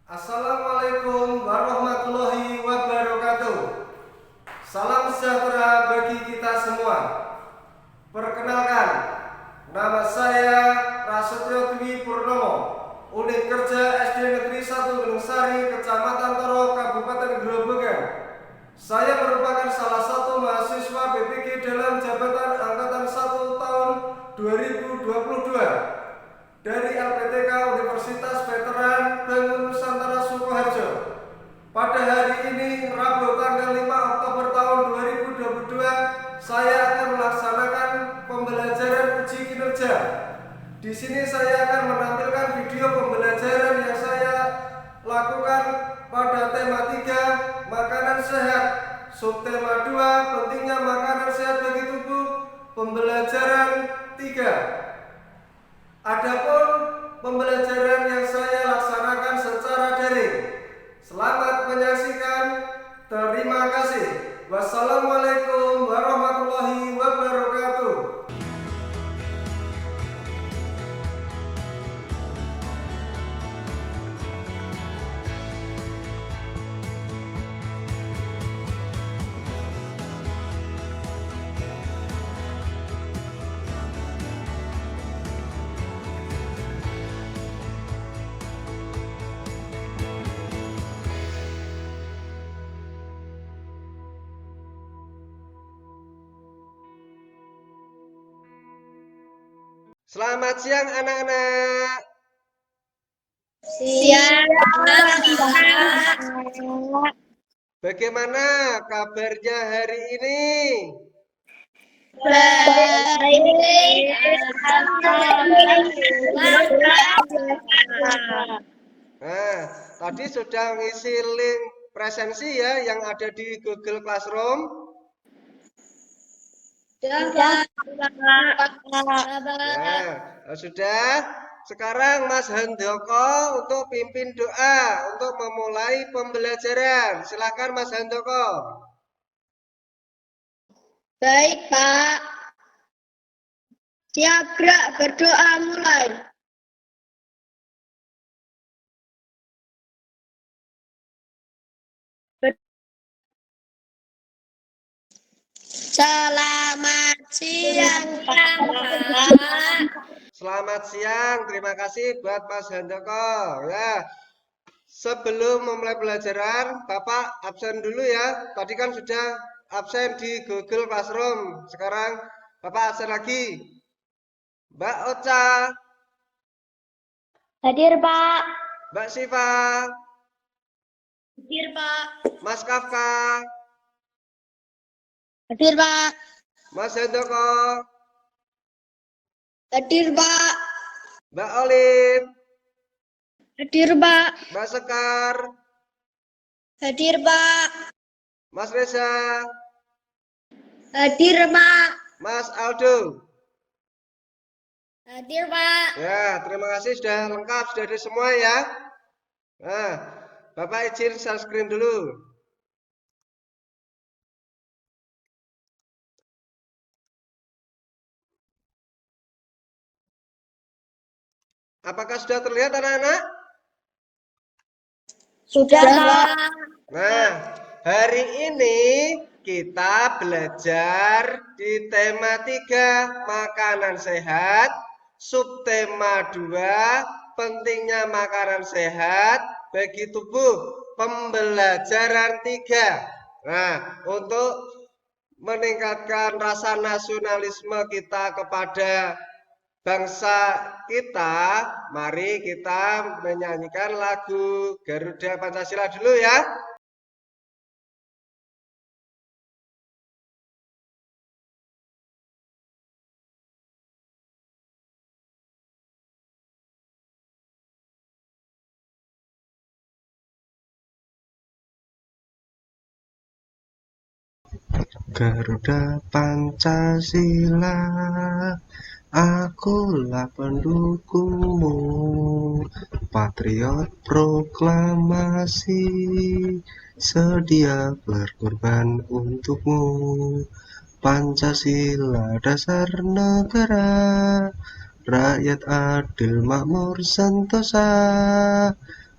Assalamualaikum warahmatullahi wabarakatuh. Salam sejahtera bagi kita semua. Perkenalkan, nama saya Prasetyo Dwi Purnomo, Unit Kerja SD Negeri 1 Gunung Sari, Kecamatan Toro, Kabupaten Grobogan. Saya merupakan salah satu mahasiswa BPG dalam jabatan Angkatan 1 tahun 2022 dari LPTK Universitas Veteran Bangun Nusantara Sukoharjo. Pada hari ini, Rabu tanggal 5 Oktober tahun 2022, saya akan melaksanakan pembelajaran uji kinerja. Di sini saya akan menampilkan video pembelajaran yang saya lakukan pada tema 3, makanan sehat. Subtema 2, pentingnya makanan sehat bagi tubuh. Pembelajaran 3. Adapun pembelajaran yang saya laksanakan secara daring. Selamat menyaksikan. Terima kasih. Wassalamualaikum warahmatullahi wabarakatuh. Selamat siang anak-anak. Siang, Bagaimana kabarnya hari ini? baik, Nah, tadi sudah ngisi link presensi ya yang ada di Google Classroom. Ya, sudah. Sekarang Mas Handoko untuk pimpin doa untuk memulai pembelajaran. Silakan Mas Handoko. baik Pak. Siap gerak berdoa mulai. Selamat siang Pak. Selamat siang. Terima kasih buat Mas Handoko. Ya. Sebelum memulai pelajaran, Bapak absen dulu ya. Tadi kan sudah absen di Google Classroom. Sekarang Bapak absen lagi. Mbak Ocha, Hadir Pak. Mbak Siva, Hadir Pak. Mas Kafka, Hadir Pak. Mas Handoko, Hadir Pak. Mbak Olive, Hadir Pak. Mbak Sekar, Hadir Pak. Mas Reza, Hadir Pak. Mas Aldo. Hadir Pak. Ya, terima kasih sudah lengkap, sudah ada semua ya. Nah, Bapak izin share screen dulu. Apakah sudah terlihat anak-anak? Sudah Pak. Nah, hari ini kita belajar di tema 3, makanan sehat. Subtema 2, pentingnya makanan sehat bagi tubuh. Pembelajaran 3. Nah, untuk meningkatkan rasa nasionalisme kita kepada bangsa kita, mari kita menyanyikan lagu Garuda Pancasila dulu ya. Garuda Pancasila, akulah pendukungmu, patriot proklamasi, sedia berkorban untukmu. Pancasila dasar negara, rakyat adil makmur sentosa,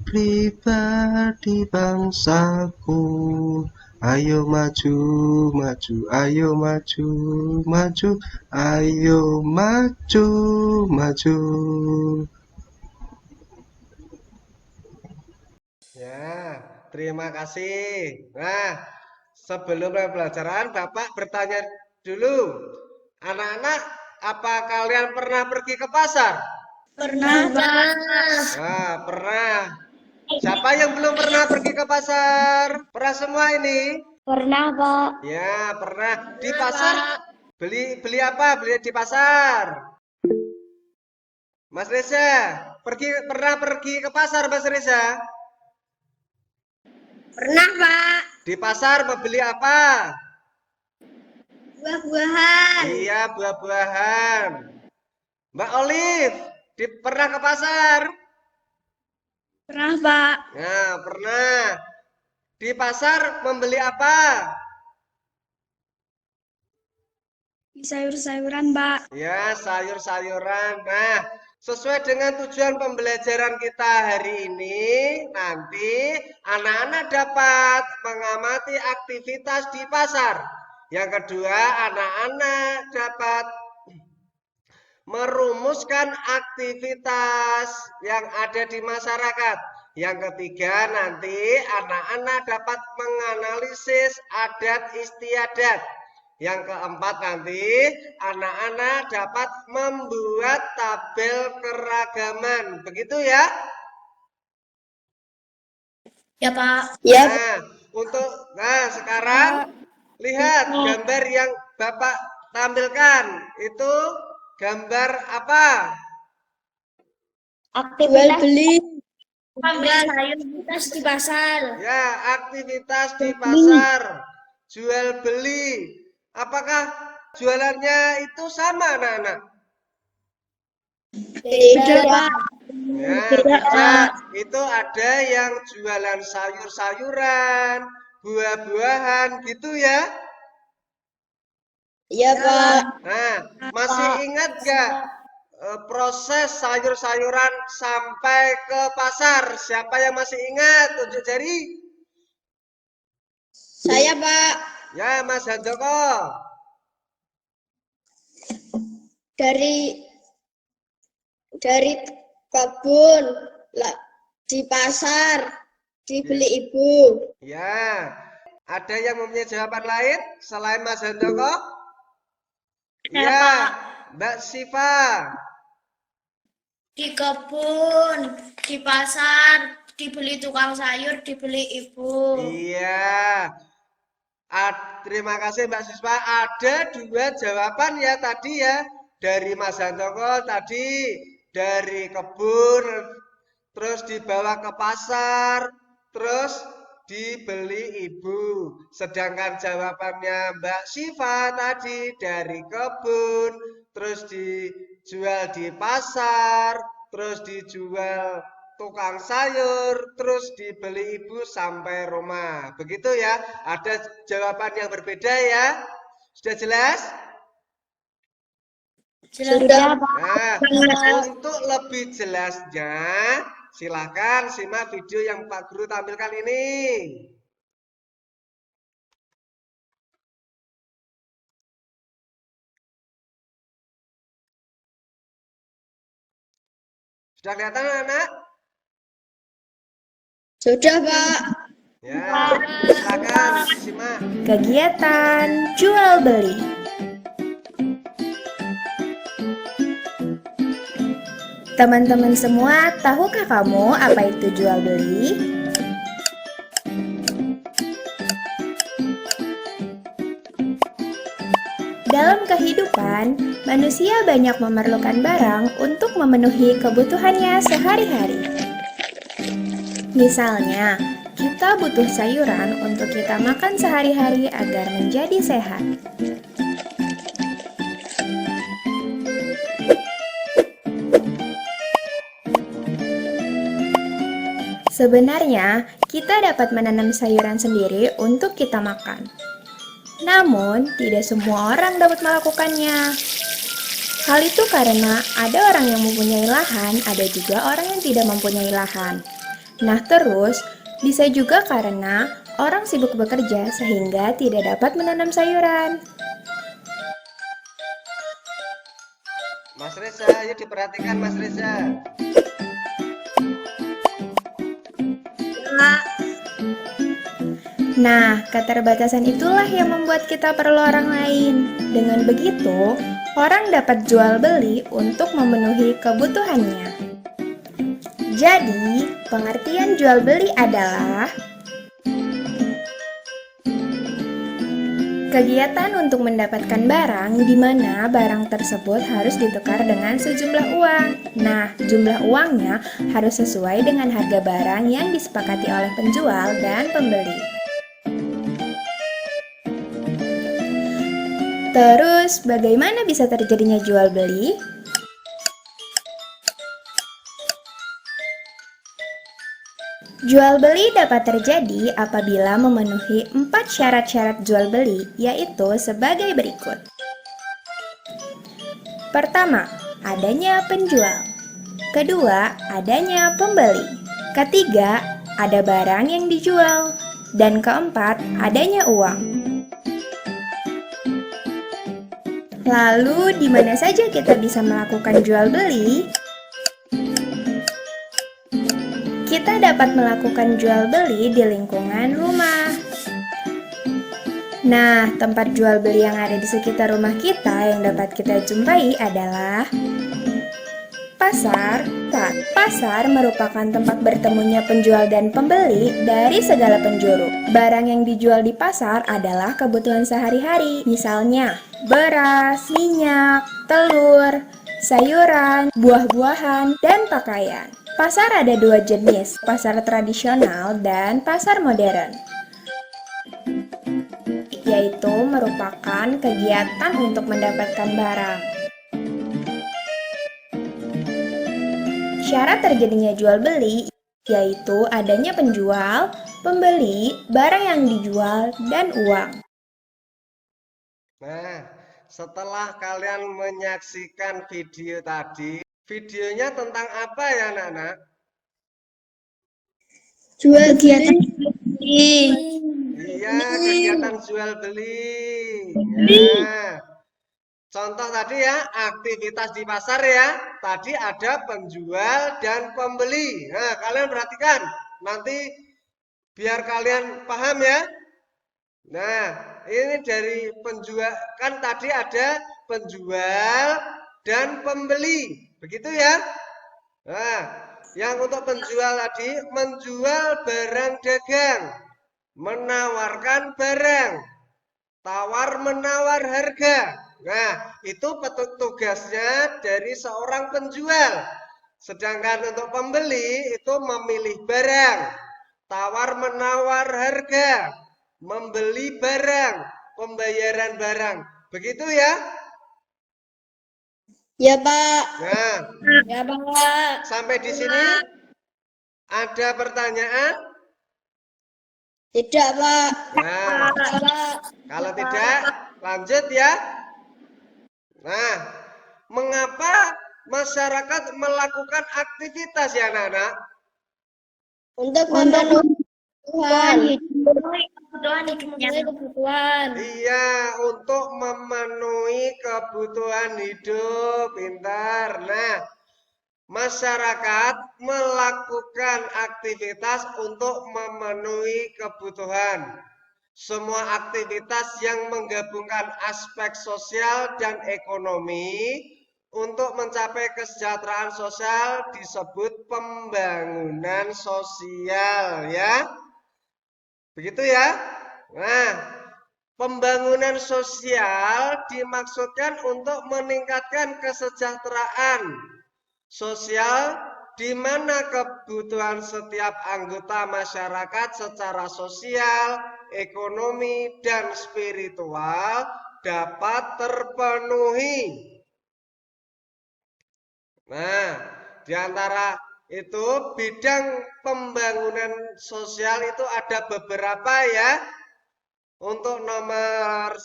pribadi bangsaku. Ayo maju, maju, ayo maju, maju, ayo maju, maju. Ya, terima kasih. Nah, sebelum pembelajaran, Bapak bertanya dulu. Anak-anak, apa kalian pernah pergi ke pasar? Pernah, Pak. Nah, pernah. Siapa yang belum pernah pergi ke pasar? Pernah semua ini? Pernah, Pak. Ya, pernah. Di pasar beli beli apa? Beli di pasar. Mas Reza, pernah pergi ke pasar, Mas Reza? Pernah, Pak. Di pasar membeli apa? Buah-buahan. Iya, buah-buahan. Mbak Olive, pernah ke pasar? Pernah, Pak. Nah, pernah. Di pasar membeli apa? Sayur-sayuran, Pak. Ya, sayur-sayuran. Nah, sesuai dengan tujuan pembelajaran kita hari ini, nanti anak-anak dapat mengamati aktivitas di pasar. Yang kedua, anak-anak dapat merumuskan aktivitas yang ada di masyarakat. Yang ketiga, nanti anak-anak dapat menganalisis adat istiadat. Yang keempat, nanti anak-anak dapat membuat tabel keragaman. Begitu ya? Ya, Pak. Nah, sekarang lihat gambar yang Bapak tampilkan. Itu gambar apa? Aktivitas beli. Aktivitas di pasar. Ya, aktivitas di pasar. Jual beli. Apakah jualannya itu sama, anak-anak? Tidak, Pak. Ya, Tidak, beda. Pak. Itu ada yang jualan sayur-sayuran, buah-buahan gitu ya. Iya, Pak. Nah, masih ingat gak proses sayur-sayuran sampai ke pasar? Siapa yang masih ingat? Tunjuk jari. Saya, Pak. Ya, Mas Handoko. Dari kebun, di pasar, dibeli ibu. Ya, ada yang mempunyai jawaban lain selain Mas Handoko? Ya, Mbak Siva. Di kebun, di pasar, dibeli tukang sayur, dibeli ibu. Iya. Terima kasih Mbak Siswa. Ada dua jawaban ya tadi ya. Dari Mas Handoko tadi. Dari kebun. Terus dibawa ke pasar. Terus dibeli ibu. Sedangkan jawabannya Mbak Siva tadi dari kebun. Terus dijual di pasar. Terus dijual tukang sayur, terus dibeli ibu sampai rumah. Begitu ya. Ada jawaban yang berbeda ya. Sudah jelas? Sudah, Pak. Nah, untuk lebih jelasnya, silakan simak video yang Pak Guru tampilkan ini. Sudah kelihatan anak? Sudah, Pak. Ya, silakan simak. Kegiatan jual beli. Teman-teman semua, tahukah kamu apa itu jual beli? Dalam kehidupan, manusia banyak memerlukan barang untuk memenuhi kebutuhannya sehari-hari. Misalnya, kita butuh sayuran untuk kita makan sehari-hari agar menjadi sehat. Sebenarnya, kita dapat menanam sayuran sendiri untuk kita makan. Namun, tidak semua orang dapat melakukannya. Hal itu karena ada orang yang mempunyai lahan, ada juga orang yang tidak mempunyai lahan. Nah, terus bisa juga karena orang sibuk bekerja sehingga tidak dapat menanam sayuran. Mas Reza, ayo diperhatikan Mas Reza. Nah, keterbatasan itulah yang membuat kita perlu orang lain. Dengan begitu, orang dapat jual beli untuk memenuhi kebutuhannya. Jadi, pengertian jual beli adalah kegiatan untuk mendapatkan barang di mana barang tersebut harus ditukar dengan sejumlah uang. Nah, jumlah uangnya harus sesuai dengan harga barang yang disepakati oleh penjual dan pembeli. Terus, bagaimana bisa terjadinya jual beli? Jual beli dapat terjadi apabila memenuhi 4 syarat-syarat jual beli, yaitu sebagai berikut. Pertama, adanya penjual. Kedua, adanya pembeli. Ketiga, ada barang yang dijual. Dan keempat, adanya uang. Lalu, di mana saja kita bisa melakukan jual beli? Kita dapat melakukan jual beli di lingkungan rumah. Nah, tempat jual beli yang ada di sekitar rumah kita yang dapat kita jumpai adalah pasar. Pasar merupakan tempat bertemunya penjual dan pembeli dari segala penjuru. Barang yang dijual di pasar adalah kebutuhan sehari-hari, misalnya beras, minyak, telur, sayuran, buah-buahan, dan pakaian. Pasar ada 2 jenis, pasar tradisional dan pasar modern, yaitu merupakan kegiatan untuk mendapatkan barang. Syarat terjadinya jual beli yaitu adanya penjual, pembeli, barang yang dijual, dan uang. Nah, setelah kalian menyaksikan video tadi, videonya tentang apa ya anak-anak? Jual kegiatan. Iya, kegiatan jual beli. Nah, contoh tadi ya, aktivitas di pasar ya. Tadi ada penjual dan pembeli. Nah, kalian perhatikan. Nanti biar kalian paham ya. Nah, ini dari penjual, kan tadi ada penjual dan pembeli. Begitu ya. Nah, yang untuk penjual tadi menjual barang dagang, menawarkan barang, tawar-menawar harga. Nah, itu tugasnya dari seorang penjual. Sedangkan untuk pembeli itu memilih barang, tawar-menawar harga, membeli barang, pembayaran barang. Begitu ya? Ya, Pak. Nah, Ya, Pak. sampai di sini ada pertanyaan? Tidak, Pak. Nah, kalau tidak, lanjut ya. Nah, mengapa masyarakat melakukan aktivitas ya anak-anak? Untuk memenuhi kebutuhan. Iya, untuk memenuhi kebutuhan hidup, pintar. Nah, masyarakat melakukan aktivitas untuk memenuhi kebutuhan. Semua aktivitas yang menggabungkan aspek sosial dan ekonomi untuk mencapai kesejahteraan sosial disebut pembangunan sosial ya. Begitu ya. Nah, pembangunan sosial dimaksudkan untuk meningkatkan kesejahteraan sosial di mana kebutuhan setiap anggota masyarakat secara sosial, ekonomi, dan spiritual dapat terpenuhi. Nah, di antara itu bidang pembangunan sosial itu ada beberapa ya. Untuk nomor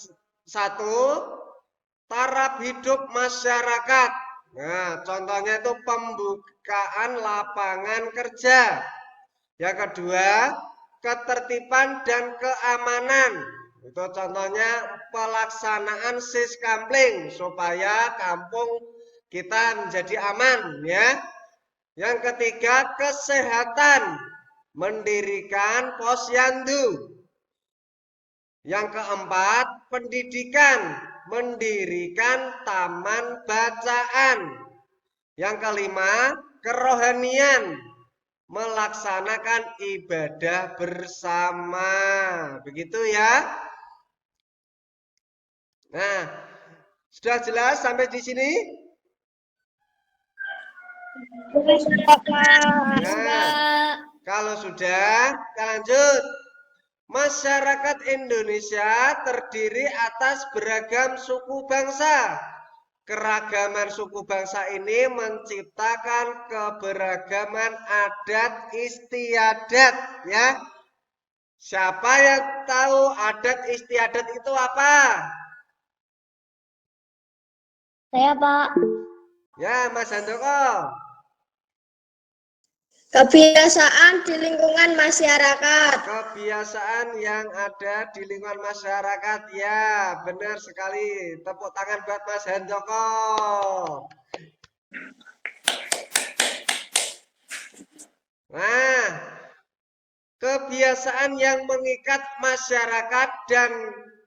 1, taraf hidup masyarakat. Nah, contohnya itu pembukaan lapangan kerja, Yang kedua, ketertiban dan keamanan. Itu contohnya pelaksanaan siskampling supaya kampung kita menjadi aman ya. Yang ketiga, kesehatan, mendirikan posyandu. Yang keempat, pendidikan, mendirikan taman bacaan. Yang kelima, kerohanian, melaksanakan ibadah bersama. Begitu ya. Nah, sudah jelas sampai di sini? Nah, kalau sudah, kita lanjut. Masyarakat Indonesia terdiri atas beragam suku bangsa. Keragaman suku bangsa ini menciptakan keberagaman adat istiadat ya. Siapa yang tahu adat istiadat itu apa? Saya, Pak. Ya, Mas Handoko. Kebiasaan di lingkungan masyarakat. Kebiasaan yang ada di lingkungan masyarakat. Ya, benar sekali. Tepuk tangan buat Mas Handoko. Nah, kebiasaan yang mengikat masyarakat dan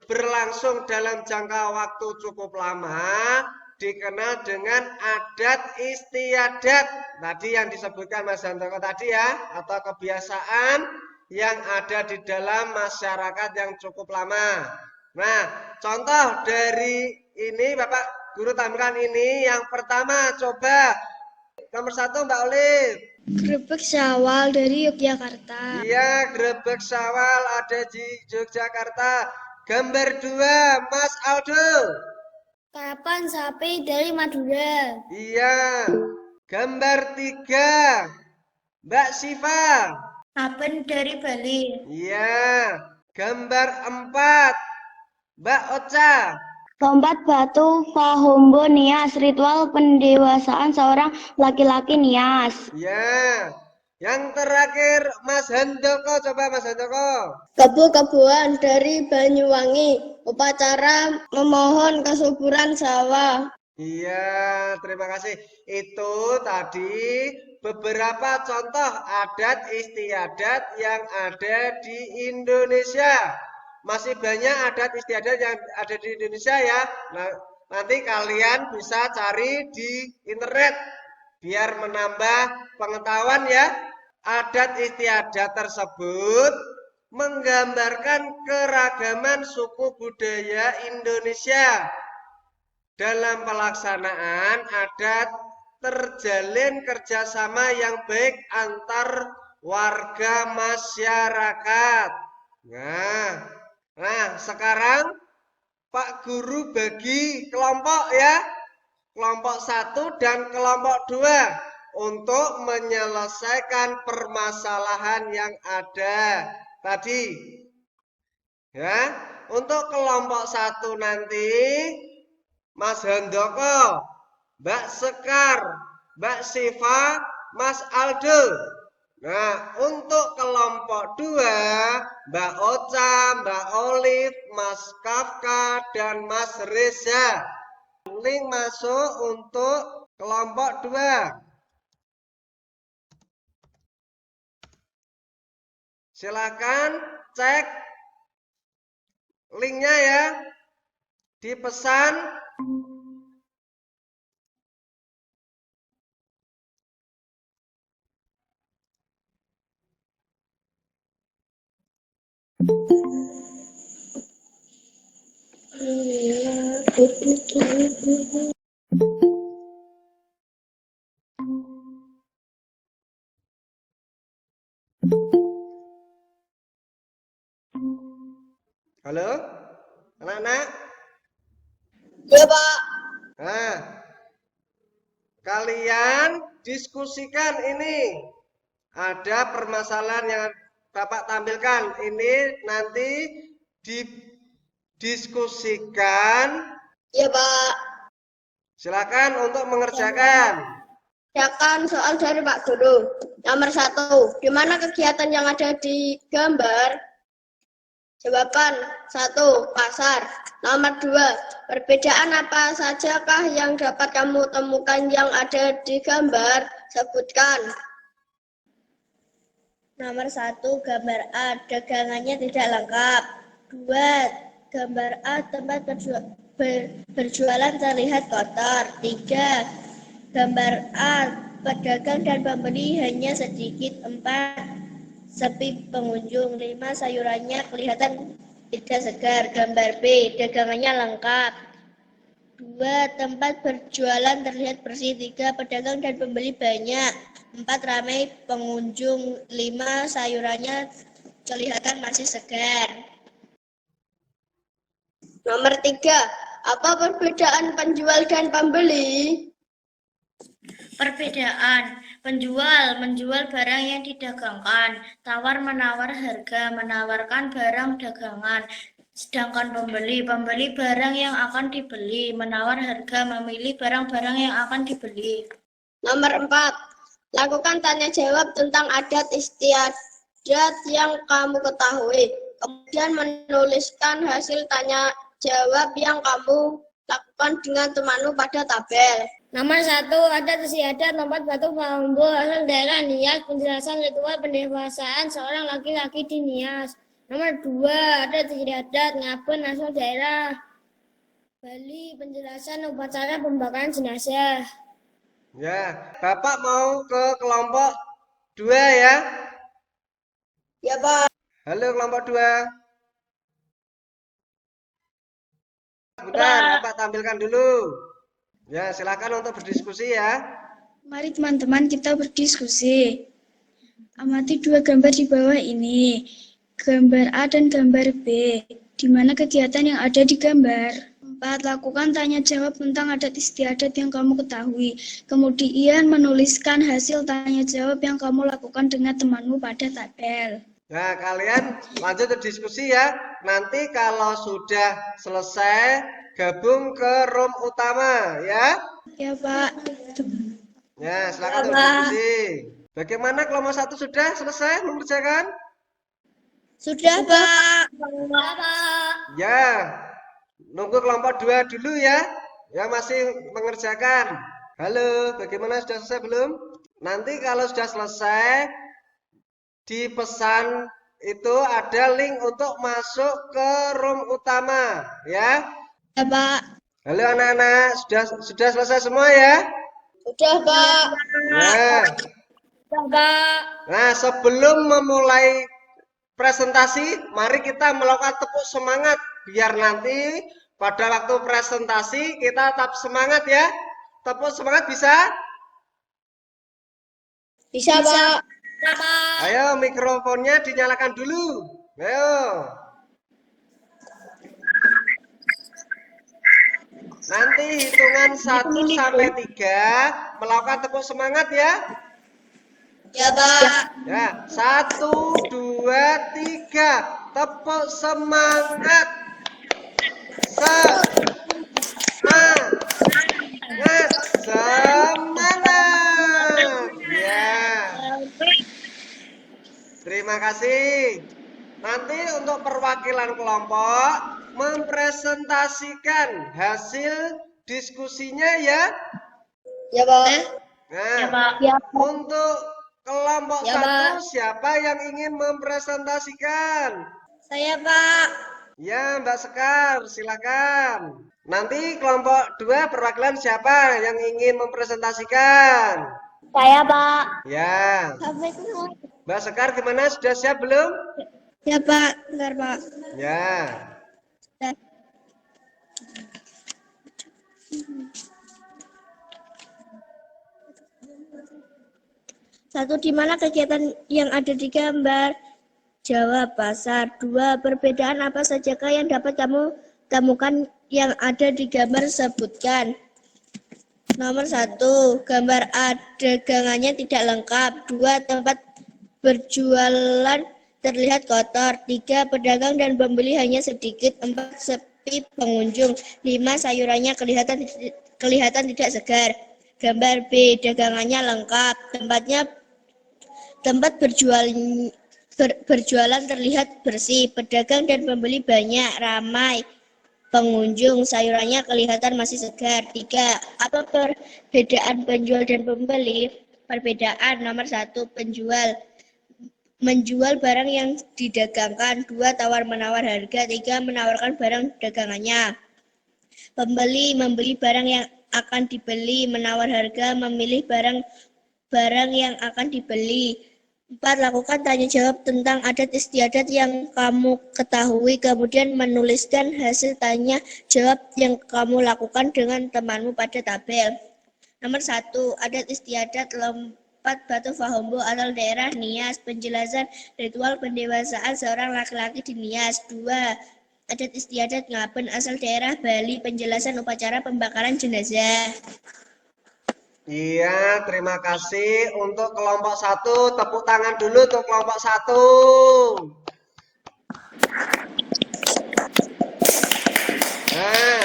berlangsung dalam jangka waktu cukup lama dikenal dengan adat istiadat. Tadi yang disebutkan Mas Handoko tadi ya, atau kebiasaan yang ada di dalam masyarakat yang cukup lama. Nah, contoh dari ini Bapak Guru tampilkan ini. Yang pertama coba nomor 1 Mbak Olive. Grebek Syawal dari Yogyakarta. Iya, grebek Syawal ada di Yogyakarta. Gambar 2 Mas Aldo. Karapan sapi dari Madura. Iya. Gambar 3 Mbak Siva. Apen dari Bali. Iya. Gambar 4 Mbak Ocha. Lompat batu Fahombo Nias, ritual pendewasaan seorang laki-laki Nias. Iya. Yang terakhir Mas Handoko, coba Mas Handoko. Kebu-kebuan dari Banyuwangi, upacara memohon kesuburan sawah. Iya, terima kasih. Itu tadi beberapa contoh adat istiadat yang ada di Indonesia. Masih banyak adat istiadat yang ada di Indonesia ya. Nah, nanti kalian bisa cari di internet biar menambah pengetahuan ya. Adat istiadat tersebut menggambarkan keragaman suku budaya Indonesia. Dalam pelaksanaan adat terjalin kerjasama yang baik antar warga masyarakat. Nah, sekarang Pak Guru bagi kelompok ya. Kelompok 1 dan kelompok 2 untuk menyelesaikan permasalahan yang ada tadi. Ya, untuk kelompok 1 nanti Mas Handoko, Mbak Sekar, Mbak Siva, Mas Aldo. Nah, untuk kelompok 2, Mbak Ocha, Mbak Olive, Mas Kafka, dan Mas Reza. Link masuk untuk kelompok 2. Silakan cek linknya ya. Dipesan. Halo, anak-anak? Ya, Pak. Nah, kalian diskusikan ini. Ada permasalahan yang Bapak tampilkan. Ini nanti didiskusikan. Ya, Pak. Silakan untuk mengerjakan. mengerjakan soal dari Pak Guru. Nomor 1, di mana kegiatan yang ada di gambar? Jawaban 1, pasar. Nomor 2, perbedaan apa sajakah yang dapat kamu temukan yang ada di gambar? Sebutkan. Nomor 1, gambar A, dagangannya tidak lengkap. 2, gambar A, tempat berjualan terlihat kotor. 3, gambar A, pedagang dan pembeli hanya sedikit. 4, sepi pengunjung. 5, sayurannya kelihatan tidak segar. Gambar B, dagangannya lengkap. 2, tempat berjualan terlihat bersih. 3, pedagang dan pembeli banyak. 4, ramai pengunjung. 5, sayurannya kelihatan masih segar. Nomor 3, apa perbedaan penjual dan pembeli? Perbedaan, penjual menjual barang yang didagangkan, tawar-menawar harga, menawarkan barang dagangan. Sedangkan pembeli barang yang akan dibeli, menawar harga, memilih barang-barang yang akan dibeli. Nomor 4, lakukan tanya jawab tentang adat istiadat yang kamu ketahui. Kemudian menuliskan hasil tanya jawab yang kamu lakukan dengan temanmu pada tabel. Nomor 1, adat istiadat, tempat batu bambu, asal daerah Nias, penjelasan ritual pendewasaan seorang laki-laki di Nias. Nomor 2, adat istiadat, Ngaben, asal daerah Bali, penjelasan upacara pembakaran jenazah. Ya, Bapak mau ke kelompok 2 ya. Ya, Pak. Halo kelompok 2. Bentar, Bapak tampilkan dulu. Ya, silakan untuk berdiskusi ya. Mari teman-teman kita berdiskusi. Amati 2 gambar di bawah ini. Gambar A dan gambar B. Di mana kegiatan yang ada di gambar? 4. Lakukan tanya jawab tentang adat istiadat yang kamu ketahui. Kemudian menuliskan hasil tanya jawab yang kamu lakukan dengan temanmu pada tabel. Nah, kalian lanjut diskusi ya. Nanti kalau sudah selesai, gabung ke room utama ya. Ya, Pak. Ya, silakan berdiskusi. Bagaimana kelompok 1 sudah selesai mengerjakan? Sudah, Pak. Sudah, Pak. Ya, nunggu kelompok 2 dulu ya. Ya, masih mengerjakan. Halo, bagaimana sudah selesai belum? Nanti kalau sudah selesai, di pesan itu ada link untuk masuk ke room utama ya. Ya, Pak. Halo anak-anak, sudah selesai semua ya? Sudah, Pak. Nah, Sudah, Pak. nah sebelum memulai presentasi, mari kita melakukan tepuk semangat biar nanti pada waktu presentasi kita tetap semangat ya. Tepuk semangat bisa? Bisa, Pak. Bisa, Pak. Ayo mikrofonnya dinyalakan dulu. Ayo. Nanti hitungan 1 sampai 3 melakukan tepuk semangat ya. Ya, Pak. Ya, 1, 2, 3. Tepuk semangat. Semangat. Semangat. Ya. Terima kasih. Nanti untuk perwakilan kelompok mempresentasikan hasil diskusinya ya. Ya, Pak. Nah, Ya, Pak. Ya, Pak. untuk kelompok Ya, 1 Pak. siapa yang ingin mempresentasikan? Saya, Pak. Ya, Mbak Sekar, silakan. Nanti kelompok 2 perwakilan siapa yang ingin mempresentasikan? Saya, Pak. Ya. Mbak Sekar gimana? Sudah siap belum? Ya, Pak. Bentar, Pak. Ya. Satu, di mana kegiatan yang ada di gambar? Jawab, pasar. 2, perbedaan apa sajakah yang dapat kamu temukan yang ada di gambar? Sebutkan. Nomor 1, gambar A, dagangannya tidak lengkap. 2, tempat berjualan terlihat kotor. 3, pedagang dan pembeli hanya sedikit. 4, sepi pengunjung. 5, sayurannya kelihatan tidak segar. Gambar B, dagangannya lengkap. Tempat berjualan terlihat bersih. Pedagang dan pembeli banyak, ramai. Pengunjung, sayurannya kelihatan masih segar. 3. Apa perbedaan penjual dan pembeli? Perbedaan nomor 1, menjual barang yang didagangkan. 2. Tawar-menawar harga. 3. Menawarkan barang dagangannya. Pembeli membeli barang yang akan dibeli. Menawar harga, memilih barang yang akan dibeli. 4. Lakukan tanya jawab tentang adat istiadat yang kamu ketahui, kemudian menuliskan hasil tanya jawab yang kamu lakukan dengan temanmu pada tabel. Nomor 1. Adat istiadat lompat batu fahombo asal daerah Nias. Penjelasan ritual pendewasaan seorang laki-laki di Nias. 2. Adat istiadat Ngaben asal daerah Bali. Penjelasan upacara pembakaran jenazah. Iya, terima kasih untuk kelompok 1. Tepuk tangan dulu untuk kelompok 1. Nah,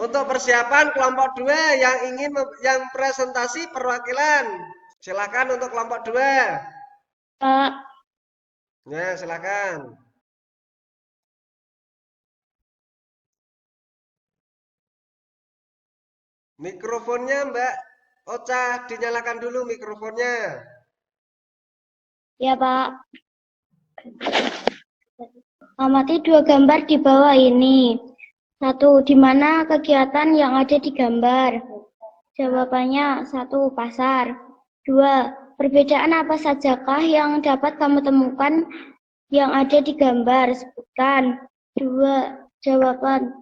untuk persiapan kelompok 2 yang ingin yang presentasi perwakilan. Silakan untuk kelompok 2. Pak. Ya, silakan. Mikrofonnya Mbak Ocha dinyalakan dulu mikrofonnya. Ya, Pak. Amati 2 gambar di bawah ini. 1. Di mana kegiatan yang ada di gambar? Jawabannya 1. Pasar. 2. Perbedaan apa sajakah yang dapat kamu temukan yang ada di gambar? Sebutkan. 2. Jawaban.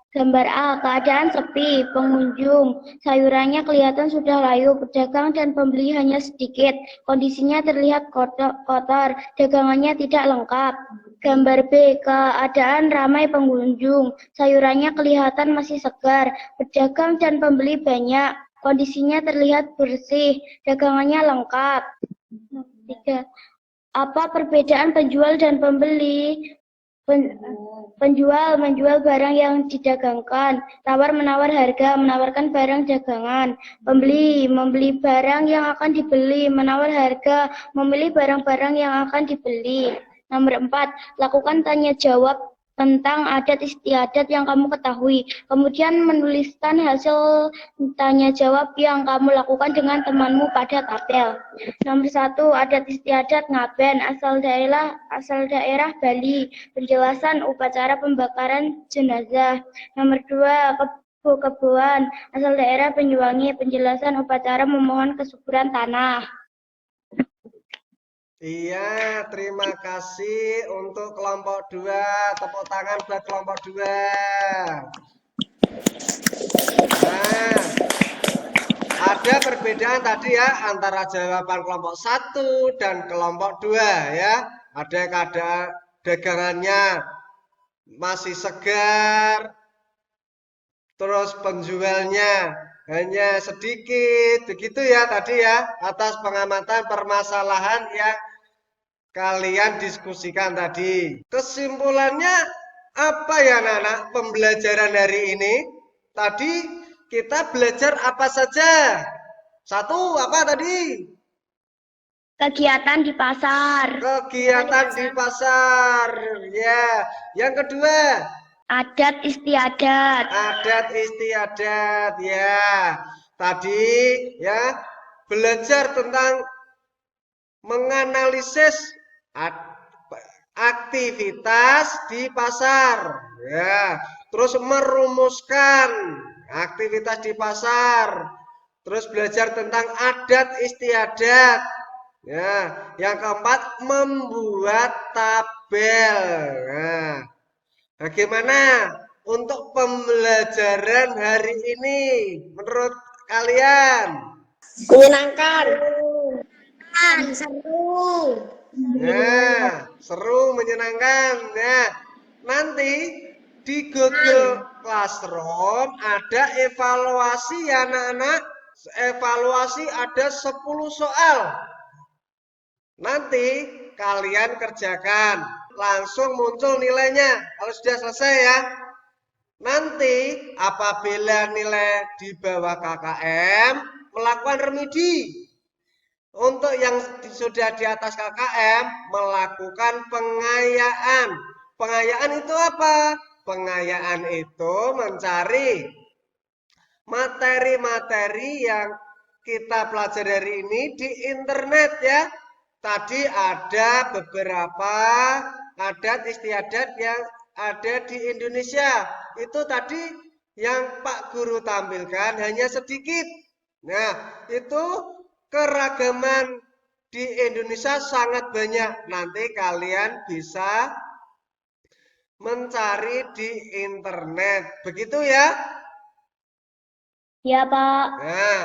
Gambar A, keadaan sepi, pengunjung, sayurannya kelihatan sudah layu, pedagang dan pembeli hanya sedikit, kondisinya terlihat kotor, dagangannya tidak lengkap. Gambar B, keadaan ramai pengunjung, sayurannya kelihatan masih segar, pedagang dan pembeli banyak, kondisinya terlihat bersih, dagangannya lengkap. 3. Apa perbedaan penjual dan pembeli? Penjual menjual barang yang didagangkan, tawar-menawar harga, menawarkan barang dagangan. Pembeli membeli barang yang akan dibeli, menawar harga, memilih barang-barang yang akan dibeli. Nomor 4, lakukan tanya jawab tentang adat istiadat yang kamu ketahui. Kemudian menuliskan hasil tanya jawab yang kamu lakukan dengan temanmu pada tabel. Nomor 1, adat istiadat Ngaben asal daerah Bali. Penjelasan upacara pembakaran jenazah. Nomor 2, Keboan asal daerah Banyuwangi. Penjelasan upacara memohon kesuburan tanah. Iya, terima kasih untuk kelompok 2. Tepuk tangan buat kelompok 2. Nah, ada perbedaan tadi ya antara jawaban kelompok 1 dan kelompok 2 ya. Ada keadaan dagangannya masih segar, terus penjualnya hanya sedikit, begitu ya tadi ya, atas pengamatan permasalahan yang kalian diskusikan tadi. Kesimpulannya apa ya anak-anak pembelajaran hari ini? Tadi kita belajar apa saja? 1, apa tadi? Kegiatan di pasar. Kegiatan di pasar. Ya. Yang kedua, Adat istiadat. adat istiadat. Ya. Tadi ya belajar tentang menganalisis aktivitas di pasar, ya. Terus merumuskan aktivitas di pasar, terus belajar tentang adat istiadat, ya. Yang keempat membuat tabel. Nah, bagaimana untuk pembelajaran hari ini menurut kalian? Menyenangkan. Seru. Ya, seru, menyenangkan. Nah, nanti di Google Classroom ada evaluasi ya anak-anak. Evaluasi ada 10 soal. Nanti kalian kerjakan. Langsung muncul nilainya kalau sudah selesai ya. Nanti apabila nilai di bawah KKM melakukan remedi. Untuk yang sudah di atas KKM melakukan pengayaan. Pengayaan itu apa? Pengayaan itu mencari materi-materi yang kita pelajari hari ini di internet ya. Tadi ada beberapa adat istiadat yang ada di Indonesia. Itu tadi yang Pak Guru tampilkan hanya sedikit. Nah, itu keragaman di Indonesia sangat banyak. Nanti kalian bisa mencari di internet. Begitu ya? Ya, Pak.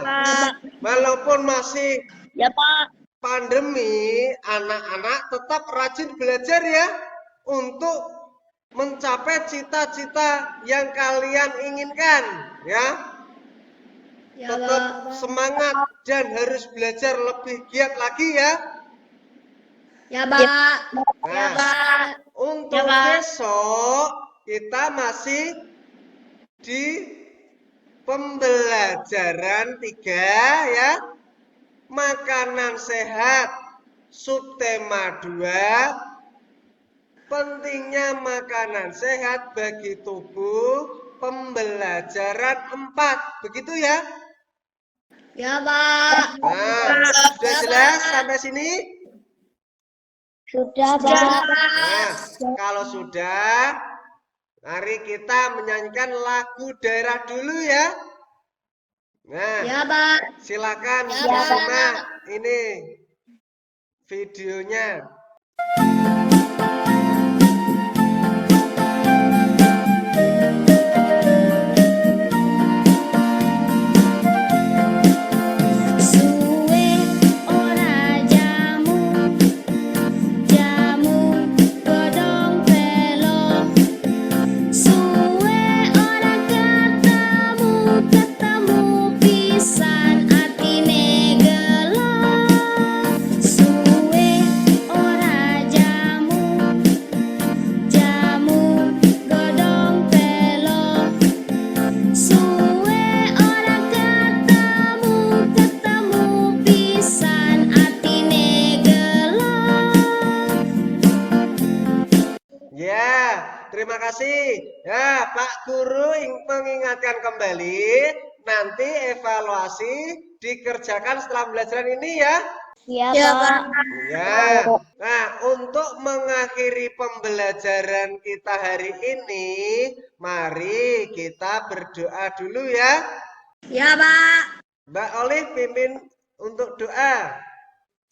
Nah, walaupun masih Ya, Pak. pandemi, anak-anak tetap rajin belajar ya untuk mencapai cita-cita yang kalian inginkan ya. Tetap semangat dan harus belajar lebih giat lagi ya. Ya, Pak. Nah, untuk besok kita masih di pembelajaran 3 ya. Makanan sehat, subtema 2. Pentingnya makanan sehat bagi tubuh, pembelajaran 4. Begitu ya? Ya, Pak. Nah, sudah jelas sampai sini? Sudah, Pak. Nah, kalau sudah, mari kita menyanyikan lagu daerah dulu ya. Nah, Ya, Pak. silakan Ya, disimak ini videonya. Suwe ora jamu, jamu godhong telo. Suwe ora ketemu, ketemu pisan atine gelo. Suwe ora jamu, jamu godhong telo. Suwe ora ketemu, ketemu pisan atine gelo. Ya, terima kasih. Ya, Pak Guru mengingatkan kembali, nanti evaluasi dikerjakan setelah pembelajaran ini ya. Ya, Pak. Ya. Nah, untuk mengakhiri pembelajaran kita hari ini, mari kita berdoa dulu ya. Ya, Pak. Mbak Olive pimpin untuk doa.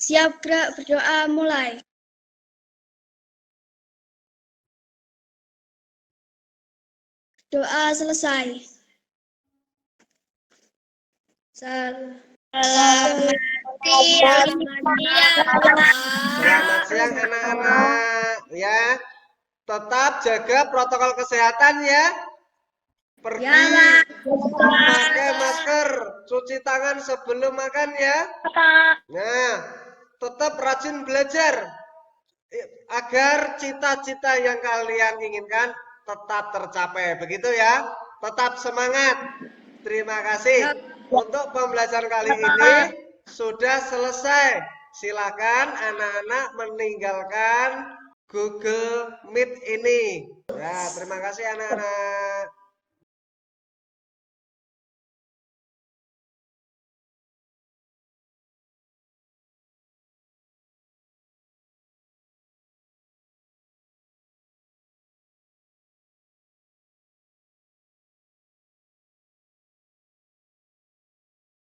Siap gerak berdoa mulai. Doa selesai. Selamat siang. Selamat siang anak-anak ya. Tetap jaga protokol kesehatan ya. Pergi pakai masker, cuci tangan sebelum makan ya. Nah, tetap rajin belajar agar cita-cita yang kalian inginkan tetap tercapai. Begitu ya. Tetap semangat. Terima kasih. Untuk pembelajaran kali ini sudah selesai. Silakan anak-anak meninggalkan Google Meet ini. Ya, terima kasih anak-anak.